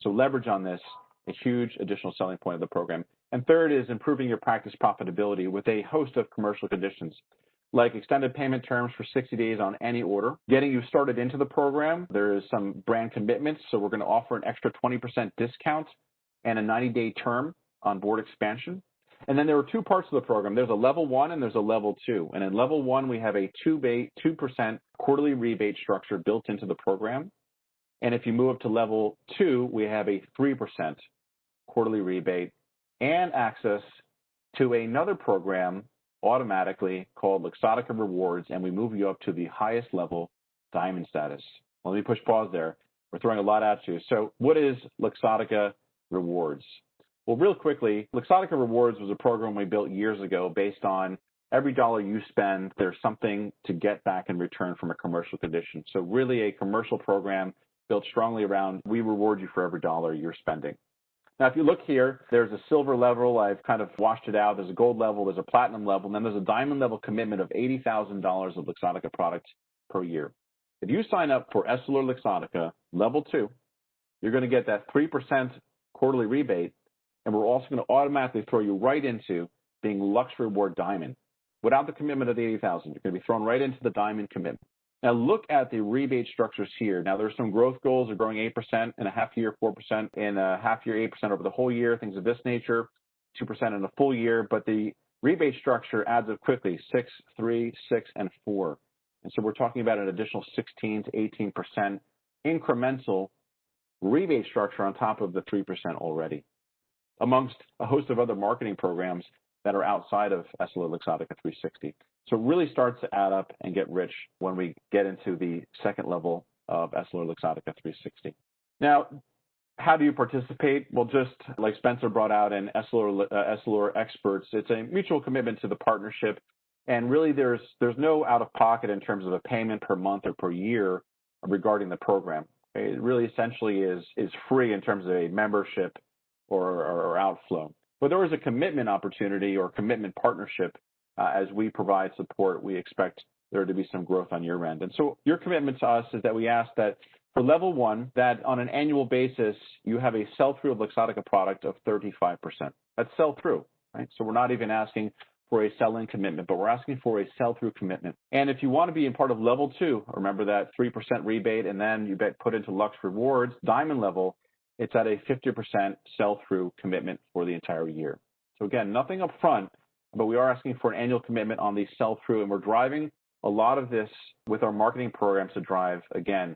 So leverage on this, a huge additional selling point of the program. And third is improving your practice profitability with a host of commercial conditions, like extended payment terms for 60 days on any order. Getting you started into the program, there is some brand commitments, so we're going to offer an extra 20% discount and a 90-day term on board expansion. And then there are two parts of the program. There's a level 1 and there's a level 2. And in level 1, we have a 2% quarterly rebate structure built into the program. And if you move up to level 2, we have a 3% quarterly rebate and access to another program automatically called Luxottica Rewards, and we move you up to the highest level, diamond status. Well, let me push pause there. We're throwing a lot at you. So what is Luxottica Rewards? Well, real quickly, Luxottica Rewards was a program we built years ago based on every dollar you spend, there's something to get back in return from a commercial condition. So really a commercial program built strongly around, we reward you for every dollar you're spending. Now, if you look here, there's a silver level. I've kind of washed it out. There's a gold level. There's a platinum level. And then there's a diamond level commitment of $80,000 of Luxottica products per year. If you sign up for EssilorLuxottica level 2, you're going to get that 3% quarterly rebate. And we're also going to automatically throw you right into being Lux Reward Diamond. Without the commitment of the $80,000, you're going to be thrown right into the diamond commitment. Now, look at the rebate structures here. Now, there's some growth goals. They're growing 8% in a half year, 4% in a half year, 8% over the whole year, things of this nature, 2% in a full year. But the rebate structure adds up quickly, 6, 3, 6, and 4. And so we're talking about an additional 16 to 18% incremental rebate structure on top of the 3% already, amongst a host of other marketing programs that are outside of EssilorLuxottica 360. So it really starts to add up and get rich when we get into the second level of EssilorLuxottica 360. Now, how do you participate? Well, just like Spencer brought out in Essilor Experts, it's a mutual commitment to the partnership. And really, there's no out-of-pocket in terms of a payment per month or per year regarding the program. It really essentially is free in terms of a membership or outflow. But there is a commitment opportunity or commitment partnership. As we provide support, we expect there to be some growth on your end. And so your commitment to us is that we ask that for level 1, that on an annual basis, you have a sell-through of Luxottica product of 35%. That's sell-through, right? So we're not even asking for a sell-in commitment, but we're asking for a sell-through commitment. And if you want to be in part of level 2, remember that 3% rebate, and then you put into Lux Rewards, diamond level, it's at a 50% sell-through commitment for the entire year. So again, nothing up front, but we are asking for an annual commitment on the sell-through, and we're driving a lot of this with our marketing programs to drive, again,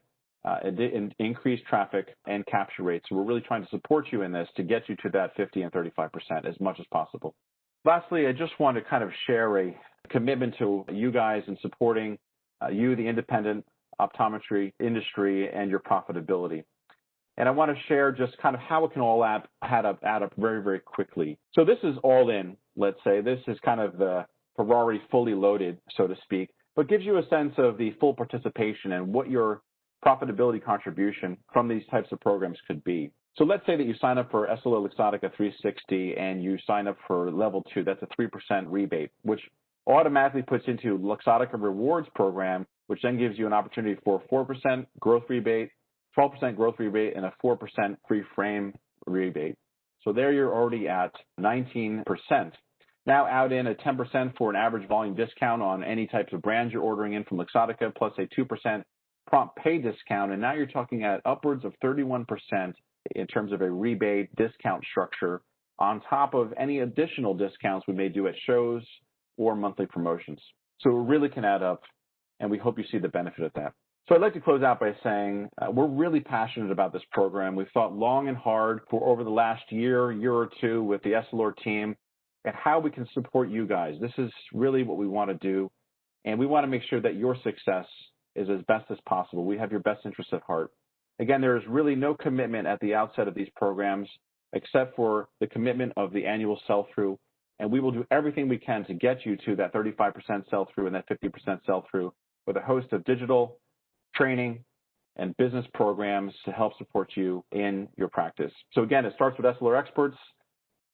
increased traffic and capture rates. So we're really trying to support you in this to get you to that 50 and 35% as much as possible. Lastly, I just want to kind of share a commitment to you guys in supporting you, the independent optometry industry, and your profitability. And I want to share just kind of how it can all add up very, very quickly. So this is all in, let's say. This is kind of the Ferrari fully loaded, so to speak, but gives you a sense of the full participation and what your profitability contribution from these types of programs could be. So let's say that you sign up for EssilorLuxottica 360 and you sign up for level 2. That's a 3% rebate, which automatically puts into Luxottica Rewards program, which then gives you an opportunity for 4% growth rebate, 12% growth rebate, and a 4% free frame rebate. So there you're already at 19%. Now add in a 10% for an average volume discount on any types of brands you're ordering in from Luxottica, plus a 2% prompt pay discount, and now you're talking at upwards of 31% in terms of a rebate discount structure on top of any additional discounts we may do at shows or monthly promotions. So it really can add up, and we hope you see the benefit of that. So I'd like to close out by saying we're really passionate about this program. We've thought long and hard for over the last year or two with the Essilor team and how we can support you guys. This is really what we want to do, and we want to make sure that your success is as best as possible. We have your best interests at heart. Again, there is really no commitment at the outset of these programs except for the commitment of the annual sell-through, and we will do everything we can to get you to that 35% sell-through and that 50% sell-through with a host of digital, training, and business programs to help support you in your practice. So again, it starts with Essilor Experts,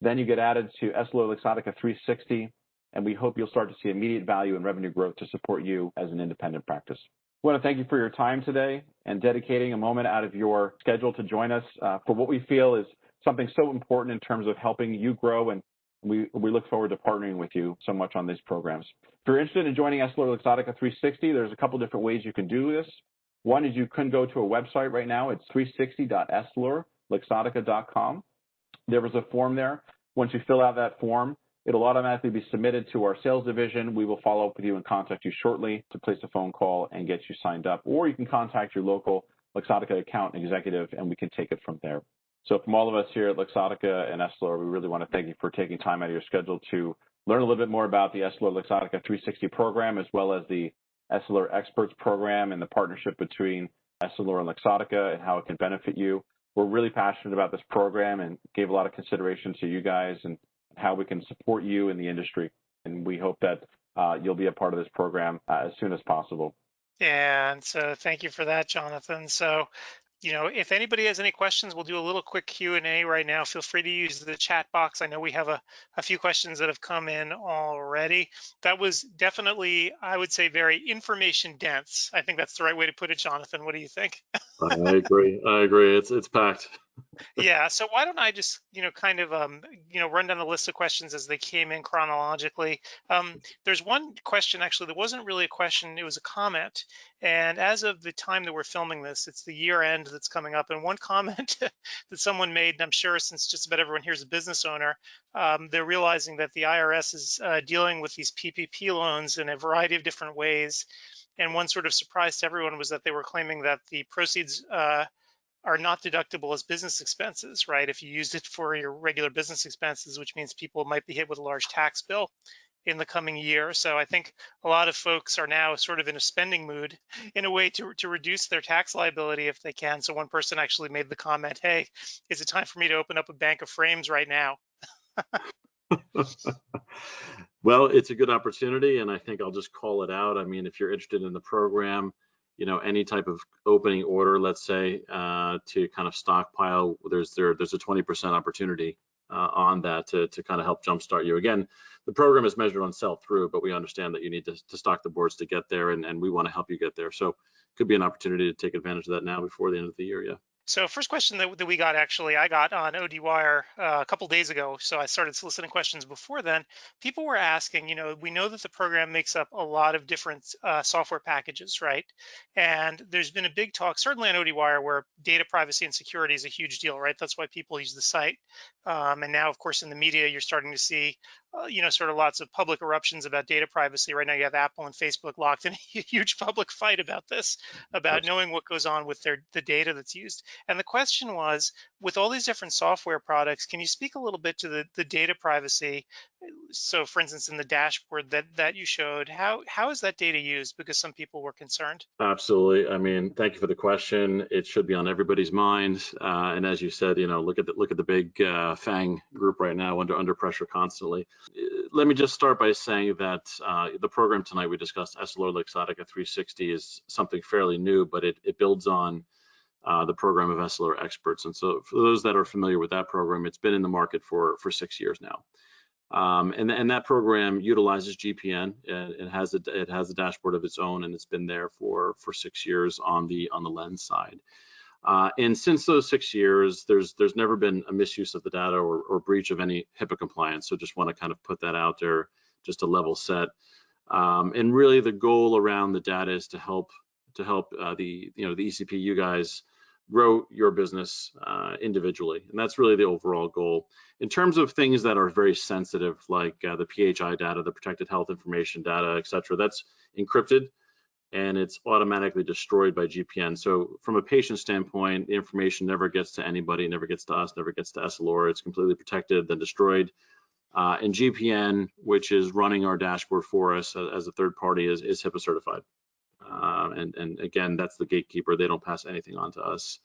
then you get added to EssilorLuxottica 360, and we hope you'll start to see immediate value and revenue growth to support you as an independent practice. I want to thank you for your time today and dedicating a moment out of your schedule to join us for what we feel is something so important in terms of helping you grow, and we look forward to partnering with you so much on these programs. If you're interested in joining EssilorLuxottica 360, there's a couple different ways you can do this. One is you can go to a website right now. It's 360.EssilorLuxottica.com. There was a form there. Once you fill out that form, it'll automatically be submitted to our sales division. We will follow up with you and contact you shortly to place a phone call and get you signed up. Or you can contact your local Luxottica account executive, and we can take it from there. So from all of us here at Luxottica and Essilor, we really want to thank you for taking time out of your schedule to learn a little bit more about the EssilorLuxottica 360 program, as well as the Essilor Experts program and the partnership between Essilor and Luxottica and how it can benefit you. We're really passionate about this program and gave a lot of consideration to you guys and how we can support you in the industry. And we hope that you'll be a part of this program as soon as possible. Yeah, and so thank you for that, Jonathan. So, if anybody has any questions, we'll do a little quick Q&A right now. Feel free to use the chat box. I know we have a few questions that have come in already. That was definitely, I would say, very information dense. I think that's the right way to put it, Jonathan. What do you think? I agree. It's packed. Yeah, so why don't I just, kind of, run down the list of questions as they came in chronologically. There's one question, actually, that wasn't really a question, it was a comment. And as of the time that we're filming this, it's the year end that's coming up. And one comment that someone made, and I'm sure since just about everyone here is a business owner, they're realizing that the IRS is dealing with these PPP loans in a variety of different ways. And one sort of surprise to everyone was that they were claiming that the proceeds are not deductible as business expenses, right? If you used it for your regular business expenses, which means people might be hit with a large tax bill in the coming year. So I think a lot of folks are now sort of in a spending mood in a way to reduce their tax liability if they can. So one person actually made the comment, hey, is it time for me to open up a bank of frames right now? Well, it's a good opportunity, and I think I'll just call it out. I mean, if you're interested in the program, any type of opening order, let's say, to kind of stockpile, there's a 20% opportunity on that to kind of help jumpstart you. Again, the program is measured on sell-through, but we understand that you need to stock the boards to get there, and we want to help you get there. So could be an opportunity to take advantage of that now before the end of the year, yeah. So first question that we got, actually, I got on ODwire a couple days ago. So I started soliciting questions before then. People were asking, we know that the program makes up a lot of different software packages, right? And there's been a big talk, certainly on ODwire, where data privacy and security is a huge deal, right? That's why people use the site. And now, of course, in the media, you're starting to see sort of lots of public eruptions about data privacy. Right now, you have Apple and Facebook locked in a huge public fight about this, about knowing what goes on with the data that's used. And the question was, with all these different software products, can you speak a little bit to the data privacy? So, for instance, in the dashboard that you showed, how is that data used? Because some people were concerned. Absolutely. I mean, thank you for the question. It should be on everybody's mind. And as you said, look at the big FANG group right now under pressure constantly. Let me just start by saying that the program tonight we discussed, EssilorLuxottica 360, is something fairly new, but it builds on the program of Essilor Experts. And so for those that are familiar with that program, it's been in the market for 6 years now. And that program utilizes GPN. It has a dashboard of its own, and it's been there for 6 years on the lens side. And since those 6 years, there's never been a misuse of the data or breach of any HIPAA compliance. So just want to kind of put that out there, just to level set. And really, the goal around the data is to help the ECP, you guys, grow your business individually, and that's really the overall goal. In terms of things that are very sensitive, like the PHI data, the protected health information data, etc., that's encrypted and it's automatically destroyed by GPN. So from a patient standpoint, the information never gets to anybody, never gets to us, never gets to Essilor. It's completely protected, then destroyed. And GPN, which is running our dashboard for us as a third party, is HIPAA certified. And again, that's the gatekeeper. They don't pass anything on to us.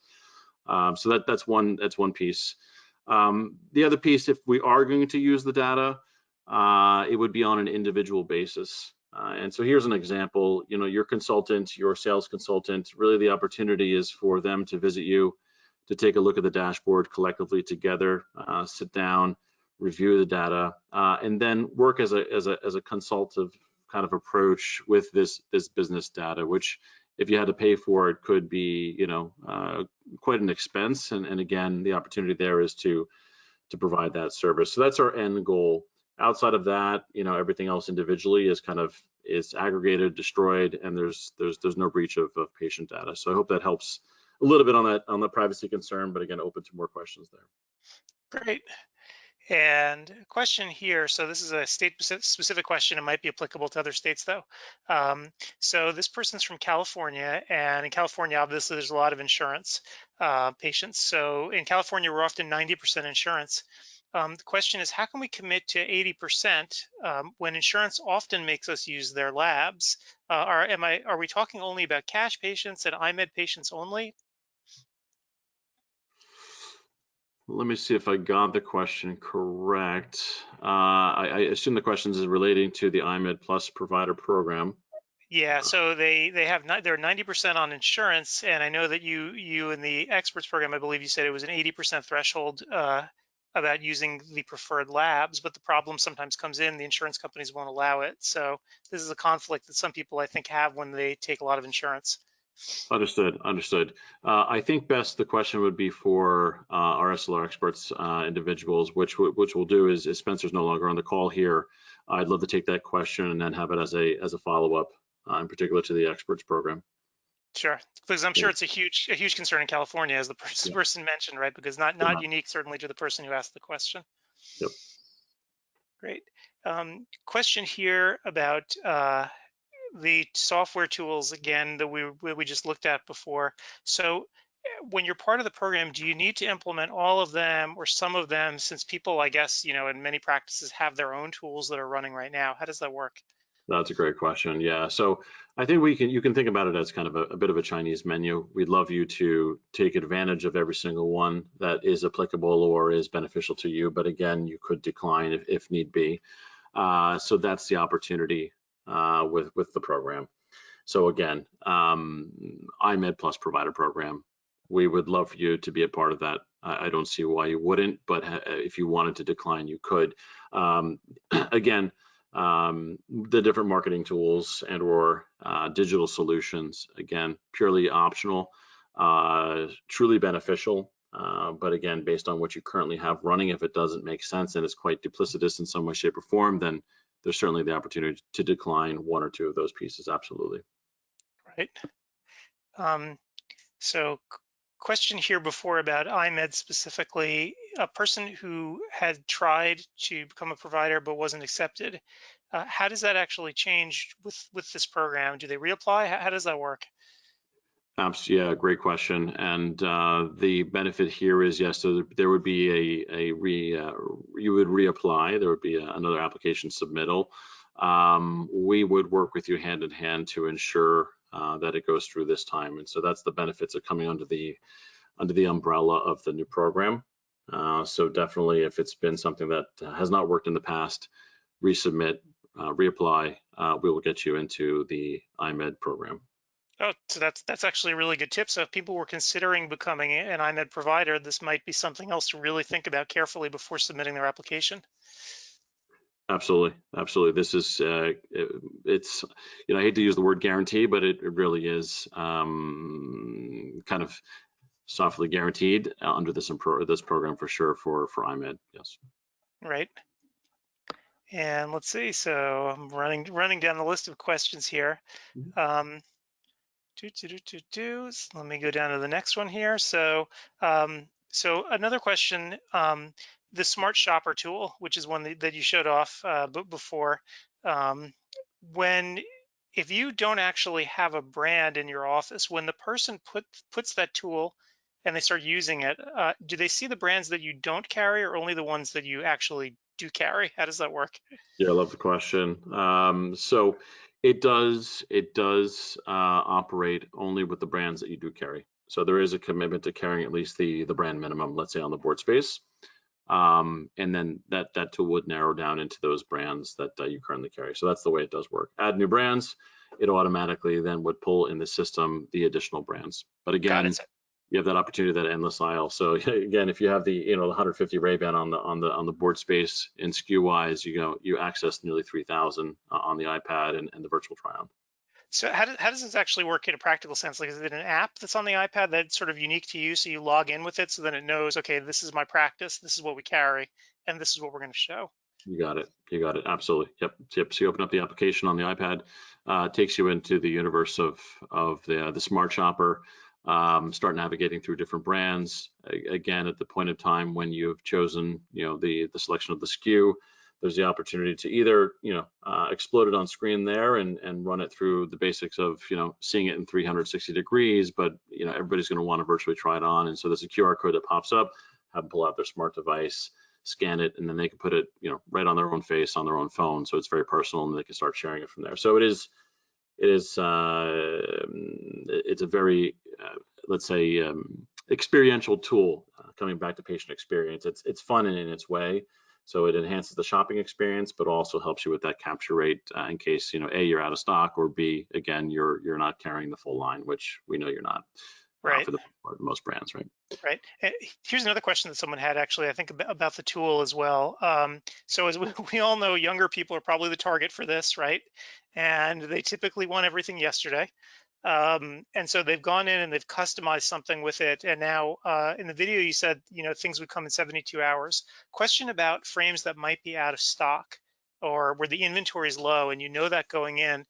So that's one piece. The other piece, if we are going to use the data, it would be on an individual basis. And so here's an example. Your consultant, your sales consultant, really the opportunity is for them to visit you, to take a look at the dashboard collectively together, sit down, review the data, and then work as a consultative kind of approach with this business data, which, if you had to pay for it, could be quite an expense. And again, the opportunity there is to provide that service. So that's our end goal. Outside of that, everything else individually is aggregated, destroyed, and there's no breach of patient data. So I hope that helps a little bit on the privacy concern, but again, open to more questions there. Great. And a question here, so this is a state-specific question. It might be applicable to other states, though. So this person's from California, and in California, obviously, there's a lot of insurance patients. So in California, we're often 90% insurance. The question is, how can we commit to 80% when insurance often makes us use their labs? Are we talking only about cash patients and IMED patients only? Let me see if I got the question correct. I assume the question is relating to the IMED Plus provider program. Yeah, so they're 90% on insurance, and I know that you in the experts program, I believe you said it was an 80% threshold about using the preferred labs, but the problem sometimes comes in, the insurance companies won't allow it. So this is a conflict that some people, I think, have when they take a lot of insurance. Understood. I think best the question would be for our Essilor Experts individuals, which we'll do is Spencer's no longer on the call here. I'd love to take that question and then have it as a follow-up, in particular to the experts program. Sure, because I'm sure it's a huge concern in California, as the person mentioned, right? Because not unique certainly to the person who asked the question. Yep. Great. Question here about the software tools again that we just looked at before. So when you're part of the program, do you need to implement all of them or some of them, since people, I guess, in many practices have their own tools that are running right now? How does that work? That's a great question. Yeah, so I think you can think about it as kind of a bit of a Chinese menu. We'd love you to take advantage of every single one that is applicable or is beneficial to you, but again, you could decline if need be. So that's the opportunity with the program. So again, IMED Plus provider program, we would love for you to be a part of that. I don't see why you wouldn't, but if you wanted to decline, you could. Again, the different marketing tools and or digital solutions, again, purely optional, truly beneficial, but again, based on what you currently have running, if it doesn't make sense and it's quite duplicitous in some way, shape, or form, then there's certainly the opportunity to decline one or two of those pieces, absolutely. Right. So question here before about IMED specifically, a person who had tried to become a provider but wasn't accepted, how does that actually change with this program? Do they reapply? How does that work? Yeah, great question. And the benefit here is, yes, so there would be you would reapply. There would be another application submittal. We would work with you hand in hand to ensure that it goes through this time. And so that's the benefits of coming under the umbrella of the new program. So definitely, if it's been something that has not worked in the past, resubmit, reapply, we will get you into the IMED program. Oh, so that's actually a really good tip. So if people were considering becoming an IMED provider, this might be something else to really think about carefully before submitting their application. Absolutely, absolutely. This is it's I hate to use the word guarantee, but it really is kind of softly guaranteed under this program for sure for IMED. Yes. Right. And let's see. So I'm running down the list of questions here. Mhm. Um, So let me go down to the next one here. So another question, the Smart Shopper tool, which is one that you showed off before, um, when if you don't actually have a brand in your office, when the person puts that tool and they start using it, do they see the brands that you don't carry, or only the ones that you actually do carry? How does that work? Yeah, I love the question. So it does operate only with the brands that you do carry. So there is a commitment to carrying at least the brand minimum, let's say on the board space. And then that tool would narrow down into those brands that you currently carry. So that's the way it does work. Add new brands, it automatically then would pull in the system the additional brands. But Got again, it. you have that opportunity, that endless aisle. So again, if you have the 150 Ray-Ban on the board space in SKU wise, you access nearly 3,000 on the iPad and the virtual try-on. So how does this actually work in a practical sense? Like, is it an app that's on the iPad that's sort of unique to you, so you log in with it, so then it knows, okay, this is my practice, this is what we carry, and this is what we're going to show? You got it. You got it. Absolutely. Yep. Yep. So you open up the application on the iPad, takes you into the universe of the Smart Shopper. Start navigating through different brands. Again, at the point of time when you've chosen, the selection of the SKU, there's the opportunity to either, explode it on screen there and run it through the basics of, seeing it in 360 degrees. But everybody's going to want to virtually try it on, and so there's a QR code that pops up. Have them pull out their smart device, scan it, and then they can put it, right on their own face on their own phone. So it's very personal, and they can start sharing it from there. So it's a very, let's say, experiential tool. Coming back to patient experience, it's fun in its way. So it enhances the shopping experience, but also helps you with that capture rate in case, A, you're out of stock, or B, again, you're not carrying the full line, which we know you're not Right. for the most brands, right? Right. Here's another question that someone had, actually, I think about the tool as well. So as we all know, younger people are probably the target for this, right? And they typically want everything yesterday. And so they've gone in and they've customized something with it. And now in the video, you said, things would come in 72 hours. Question about frames that might be out of stock, or where the inventory is low and that going in.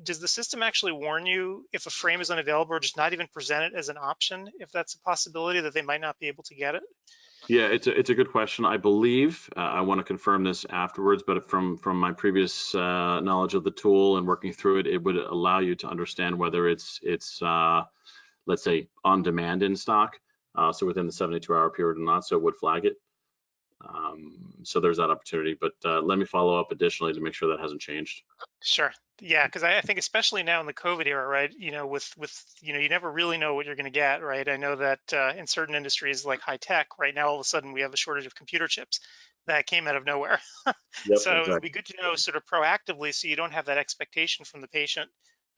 Does the system actually warn you if a frame is unavailable, or just not even present it as an option if that's a possibility that they might not be able to get it? Yeah, it's a good question. I believe I want to confirm this afterwards, but from my previous knowledge of the tool and working through it, it would allow you to understand whether it's let's say on demand in stock, so within the 72-hour period or not. So it would flag it. So there's that opportunity, but let me follow up additionally to make sure that hasn't changed. Sure. Yeah, because I think especially now in the COVID era, right? With you never really know what you're going to get, right? I know that in certain industries like high tech, right now all of a sudden we have a shortage of computer chips that came out of nowhere. Yep, So it would be exactly. good to know sort of proactively, so you don't have that expectation from the patient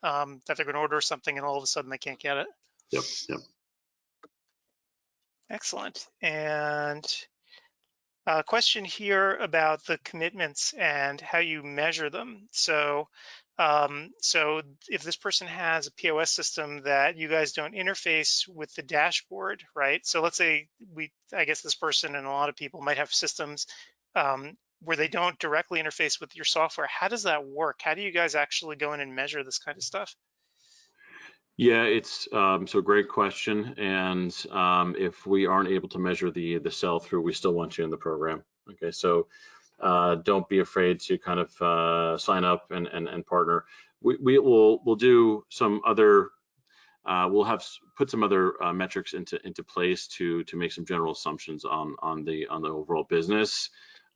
that they're going to order something and all of a sudden they can't get it. Yep, yep. Excellent. And a question here about the commitments and how you measure them. So if this person has a POS system that you guys don't interface with the dashboard, right? So let's say I guess this person and a lot of people might have systems where they don't directly interface with your software. How does that work? How do you guys actually go in and measure this kind of stuff? Yeah, it's so great question. And if we aren't able to measure the sell through, we still want you in the program. Okay, so don't be afraid to kind of sign up and partner. We'll do some other. We'll have put some other metrics into place to make some general assumptions on the overall business.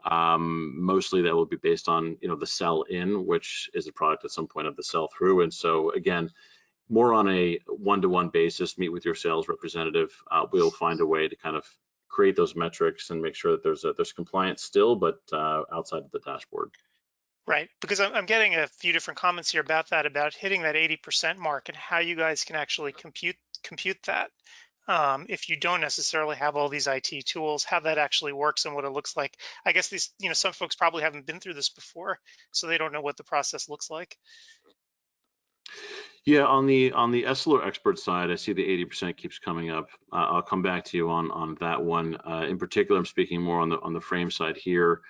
Mostly that will be based on the sell in, which is a product at some point of the sell through. And so again, more on a one-to-one basis, meet with your sales representative. We'll find a way to kind of create those metrics and make sure that there's compliance still, but outside of the dashboard. Right, because I'm getting a few different comments here about that, about hitting that 80% mark and how you guys can actually compute that. If you don't necessarily have all these IT tools, how that actually works and what it looks like. I guess these, some folks probably haven't been through this before, so they don't know what the process looks like. Yeah, on the Essilor expert side, I see the 80% keeps coming up. I'll come back to you on that one. In particular, I'm speaking more on the frame side here,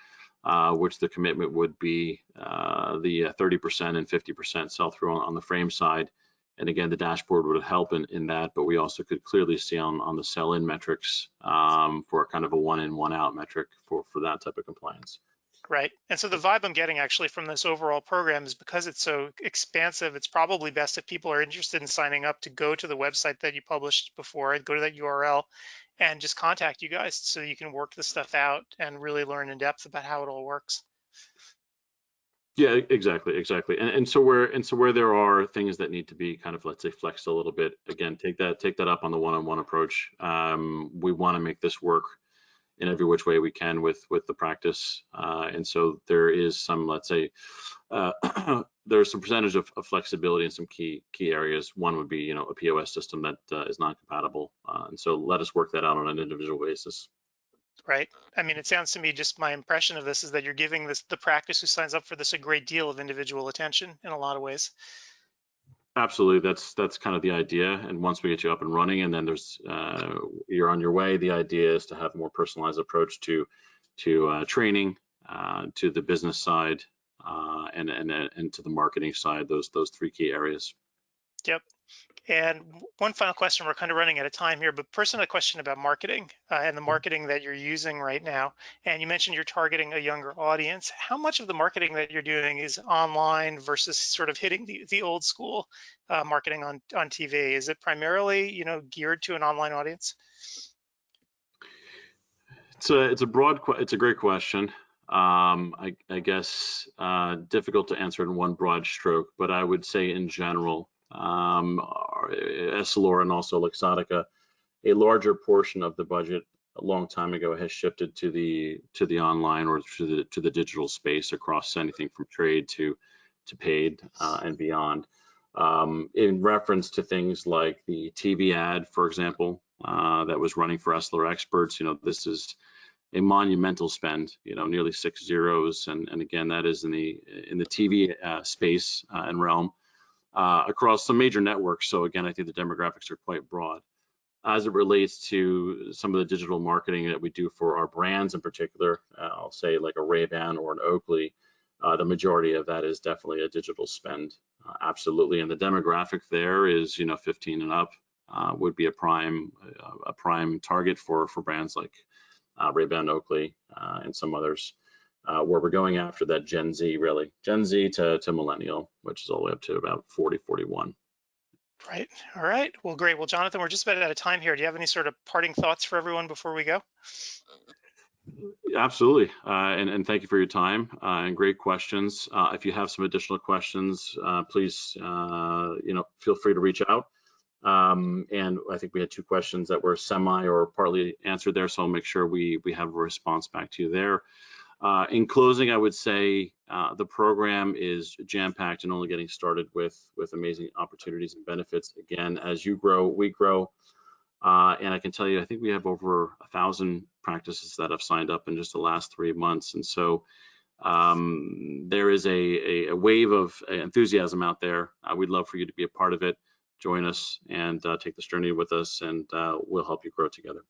which the commitment would be the 30% and 50% sell through on the frame side. And again, the dashboard would help in that, but we also could clearly see on the sell-in metrics for kind of a one in, one out metric for that type of compliance. Right. And so the vibe I'm getting actually from this overall program is because it's so expansive, it's probably best if people are interested in signing up to go to the website that you published before, go to that URL and just contact you guys so you can work this stuff out and really learn in depth about how it all works. Yeah, exactly. And so where there are things that need to be kind of, let's say, flexed a little bit, again, take that up on the one-on-one approach. We want to make this work in every which way we can with the practice. And so there is some, let's say, there's some percentage of flexibility in some key areas. One would be, a POS system that is non-compatible. And so let us work that out on an individual basis. Right. I mean, it sounds to me, just my impression of this is that you're giving the practice who signs up for this a great deal of individual attention in a lot of ways. Absolutely, that's kind of the idea. And once we get you up and running, and then there's you're on your way. The idea is to have a more personalized approach to training, to the business side, and to the marketing side. Those three key areas. Yep. And one final question, we're kind of running out of time here, but personally, a question about marketing and the marketing that you're using right now. And you mentioned you're targeting a younger audience. How much of the marketing that you're doing is online versus sort of hitting the old school marketing on TV? Is it primarily, geared to an online audience? It's a great question. I guess difficult to answer in one broad stroke, but I would say in general, Essilor and also Luxottica, a larger portion of the budget a long time ago has shifted to the online or to the digital space across anything from trade to paid and beyond. In reference to things like the TV ad, for example, that was running for Essilor experts, this is a monumental spend, nearly 6 zeros, and again, that is in the TV space and realm across some major networks. So again, I think the demographics are quite broad. As it relates to some of the digital marketing that we do for our brands in particular, I'll say like a Ray-Ban or an Oakley, the majority of that is definitely a digital spend, absolutely. And the demographic there is, 15 and up would be a prime target for brands like Ray-Ban, Oakley, and some others, where we're going after that Gen Z, really, Gen Z to millennial, which is all the way up to about 40, 41. Right. All right. Well, great. Well, Jonathan, we're just about out of time here. Do you have any sort of parting thoughts for everyone before we go? Absolutely, and thank you for your time and great questions. If you have some additional questions, please, feel free to reach out. And I think we had 2 questions that were semi or partly answered there, so I'll make sure we have a response back to you there. In closing, I would say the program is jam-packed and only getting started with amazing opportunities and benefits. Again, as you grow, we grow. And I can tell you, I think we have over 1,000 practices that have signed up in just the last 3 months. And so there is a wave of enthusiasm out there. We'd love for you to be a part of it. Join us and take this journey with us, and we'll help you grow together.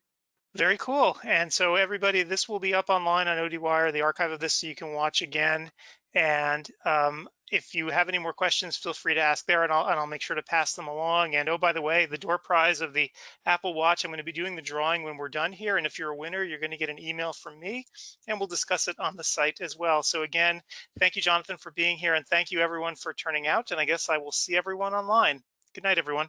Very cool. And so everybody, this will be up online on ODwire, the archive of this, so you can watch again. And if you have any more questions, feel free to ask there, and I'll make sure to pass them along. And oh, by the way, the door prize of the Apple Watch, I'm going to be doing the drawing when we're done here. And if you're a winner, you're going to get an email from me, and we'll discuss it on the site as well. So again, thank you, Jonathan, for being here, and thank you everyone for turning out. And I guess I will see everyone online. Good night, everyone.